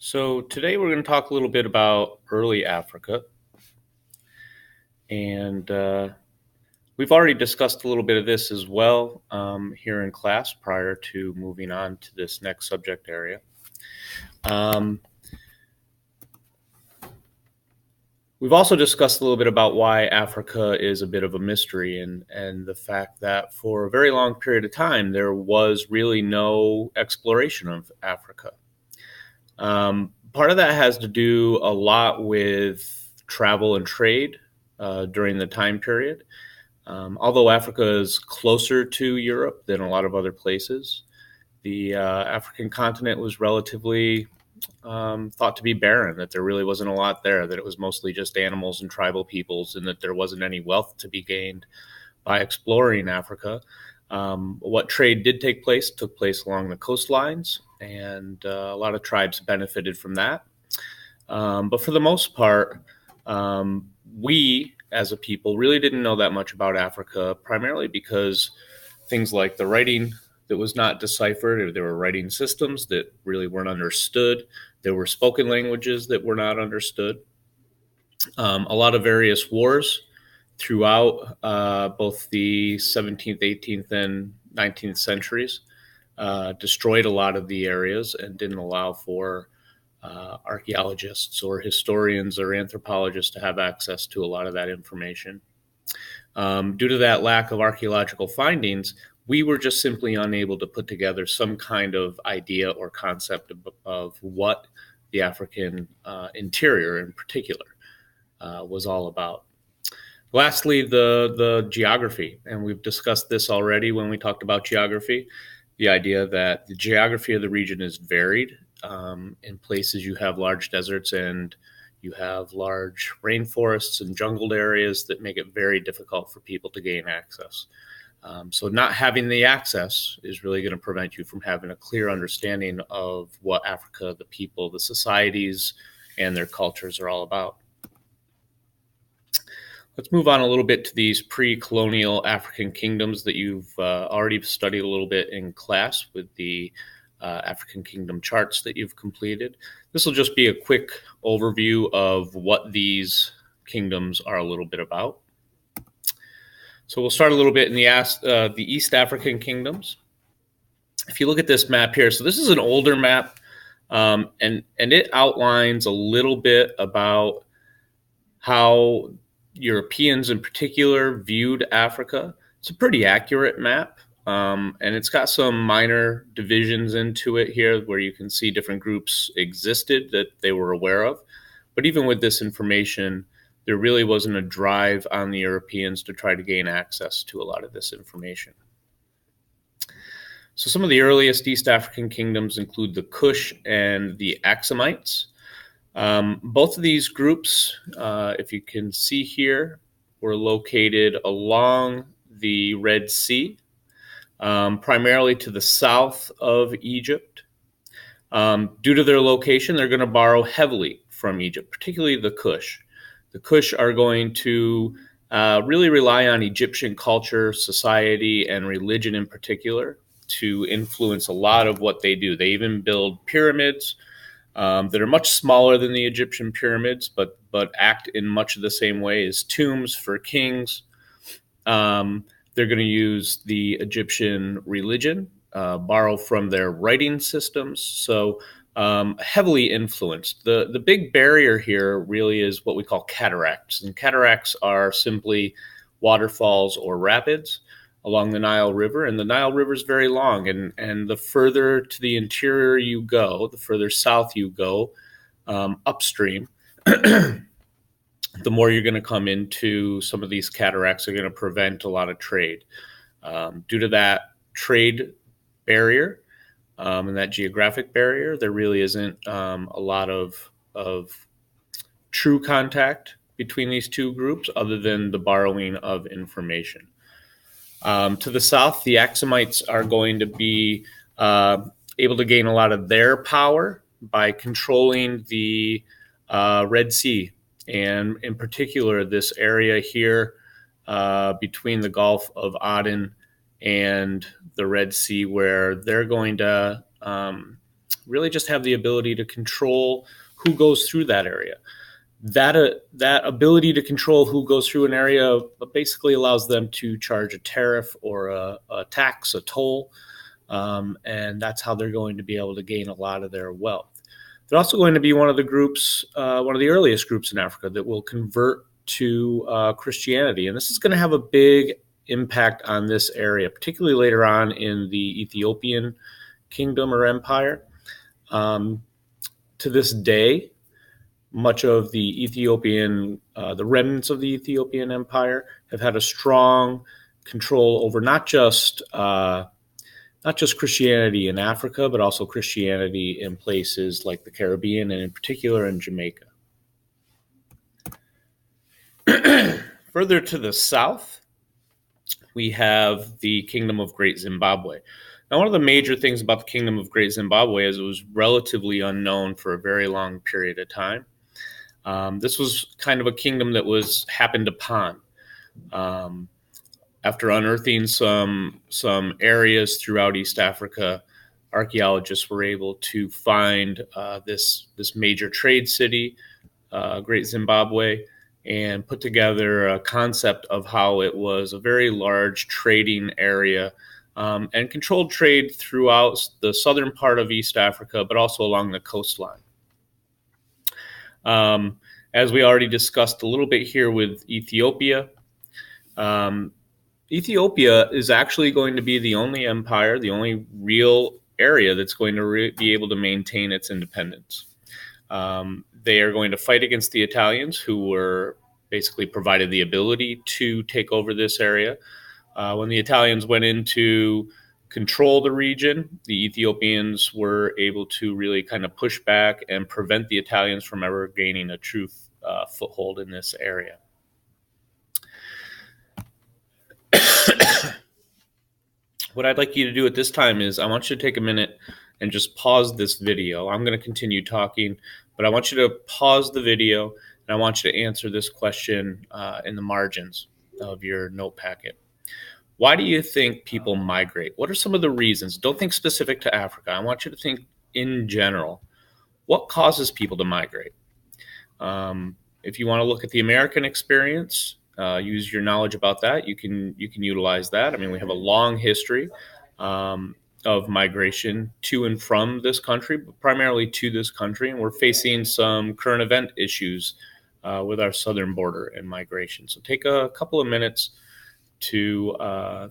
So today we're going to talk a little bit about early Africa, and we've already discussed a little bit of this as well here in class prior to moving on to this next subject area. Um, we've also discussed a little bit about why Africa is a bit of a mystery and the fact that for a very long period of time there was really no exploration of Africa. Part of that has to do a lot with travel and trade during the time period. Although Africa is closer to Europe than a lot of other places, the African continent was relatively thought to be barren, that there really wasn't a lot there, that it was mostly just animals and tribal peoples, and that there wasn't any wealth to be gained by exploring Africa. What trade did take place took place along the coastlines, and a lot of tribes benefited from that. But for the most part, we as a people really didn't know that much about Africa, primarily because things like the writing that was not deciphered, or there were writing systems that really weren't understood. There were spoken languages that were not understood. A lot of various wars throughout both the 17th, 18th, and 19th centuries destroyed a lot of the areas and didn't allow for archaeologists or historians or anthropologists to have access to a lot of that information. Due to that lack of archaeological findings, we were just simply unable to put together some kind of idea or concept of what the African interior in particular was all about. Lastly, the geography, and we've discussed this already when we talked about geography, the idea that the geography of the region is varied. In places you have large deserts and you have large rainforests and jungled areas that make it very difficult for people to gain access. So not having the access is really going to prevent you from having a clear understanding of what Africa, the people, the societies, and their cultures are all about. Let's move on a little bit to these pre-colonial African kingdoms that you've already studied a little bit in class with the African kingdom charts that you've completed. This will just be a quick overview of what these kingdoms are a little bit about. So we'll start a little bit in the East African kingdoms. If you look at this map here, so this is an older map, and it outlines a little bit about how Europeans in particular viewed Africa. It's a pretty accurate map, and it's got some minor divisions into it here where you can see different groups existed that they were aware of. But even with this information, there really wasn't a drive on the Europeans to try to gain access to a lot of this information. So some of the earliest East African kingdoms include the Kush and the Axumites. Both of these groups, if you can see here, were located along the Red Sea, primarily to the south of Egypt. Due to their location, they're going to borrow heavily from Egypt, particularly the Kush. The Kush are going to really rely on Egyptian culture, society, and religion in particular to influence a lot of what they do. They even build pyramids that are much smaller than the Egyptian pyramids, but act in much of the same way as tombs for kings. They're going to use the Egyptian religion, borrow from their writing systems, so heavily influenced. The big barrier here really is what we call cataracts, and cataracts are simply waterfalls or rapids along the Nile River, and the Nile River is very long, and the further to the interior you go, the further south you go, upstream, the more you're going to come into some of these cataracts are going to prevent a lot of trade. Due to that trade barrier and that geographic barrier, there really isn't a lot of true contact between these two groups other than the borrowing of information. To the south, the Axumites are going to be able to gain a lot of their power by controlling the Red Sea, and in particular, this area here between the Gulf of Aden and the Red Sea, where they're going to really just have the ability to control who goes through that area. That ability to control who goes through an area basically allows them to charge a tariff or a tax, a toll, and that's how they're going to be able to gain a lot of their wealth. They're also going to be one of the groups, one of the earliest groups in Africa that will convert to Christianity, and this is going to have a big impact on this area, particularly later on in the Ethiopian kingdom or empire. To this day, much of the Ethiopian, the remnants of the Ethiopian empire have had a strong control over not just Christianity in Africa, but also Christianity in places like the Caribbean and in particular in Jamaica. Further to the south, we have the Kingdom of Great Zimbabwe. Now, one of the major things about the Kingdom of Great Zimbabwe is it was relatively unknown for a very long period of time. This was kind of a kingdom that was happened upon. After unearthing some areas throughout East Africa, archaeologists were able to find this major trade city, Great Zimbabwe, and put together a concept of how it was a very large trading area and controlled trade throughout the southern part of East Africa, but also along the coastline. As we already discussed a little bit here with Ethiopia, Ethiopia is actually going to be the only empire, the only real area that's going to be able to maintain its independence. They are going to fight against the Italians, who were basically provided the ability to take over this area. When the Italians went in to control the region, the Ethiopians were able to really kind of push back and prevent the Italians from ever gaining a true foothold in this area. What I'd like you to do at this time is I want you to take a minute and just pause this video. I'm going to continue talking, but I want you to pause the video and I want you to answer this question in the margins of your note packet. Why do you think people migrate? What are some of the reasons? Don't think specific to Africa. I want you to think in general. What causes people to migrate? If you want to look at the American experience, use your knowledge about that. You can utilize that. I mean, we have a long history of migration to and from this country, but primarily to this country, and we're facing some current event issues with our southern border and migration. So take a couple of minutes to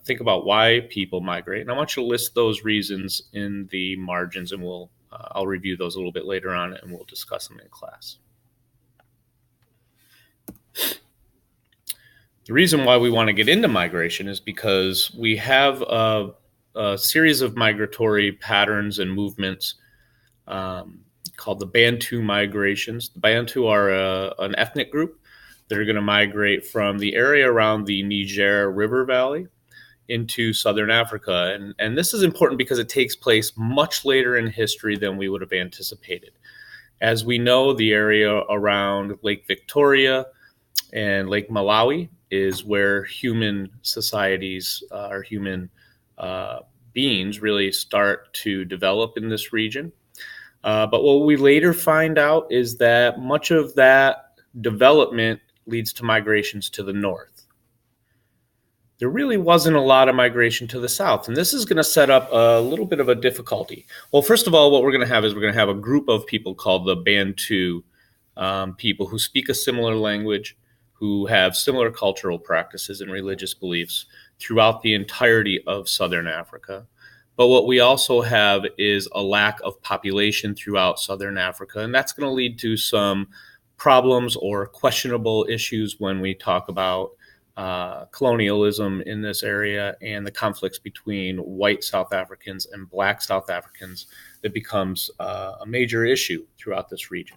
think about why people migrate, and I want you to list those reasons in the margins, and I'll review those a little bit later on, and we'll discuss them in class. The reason why we want to get into migration is because we have a series of migratory patterns and movements called the Bantu migrations. The Bantu are an ethnic group that are going to migrate from the area around the Niger River Valley into southern Africa. And this is important because it takes place much later in history than we would have anticipated. As we know, the area around Lake Victoria and Lake Malawi is where human societies or human beings really start to develop in this region. But what we later find out is that much of that development leads to migrations to the north. There really wasn't a lot of migration to the south, and this is going to set up a little bit of a difficulty. Well, first of all, what we're going to have is we're going to have a group of people called the Bantu people who speak a similar language, who have similar cultural practices and religious beliefs throughout the entirety of southern Africa. But what we also have is a lack of population throughout southern Africa, and that's going to lead to some problems or questionable issues when we talk about colonialism in this area and the conflicts between white South Africans and black South Africans that becomes a major issue throughout this region.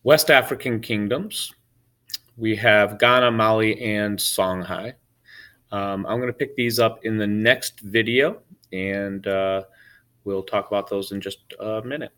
West African kingdoms, we have Ghana, Mali, and Songhai. I'm going to pick these up in the next video, and we'll talk about those in just a minute.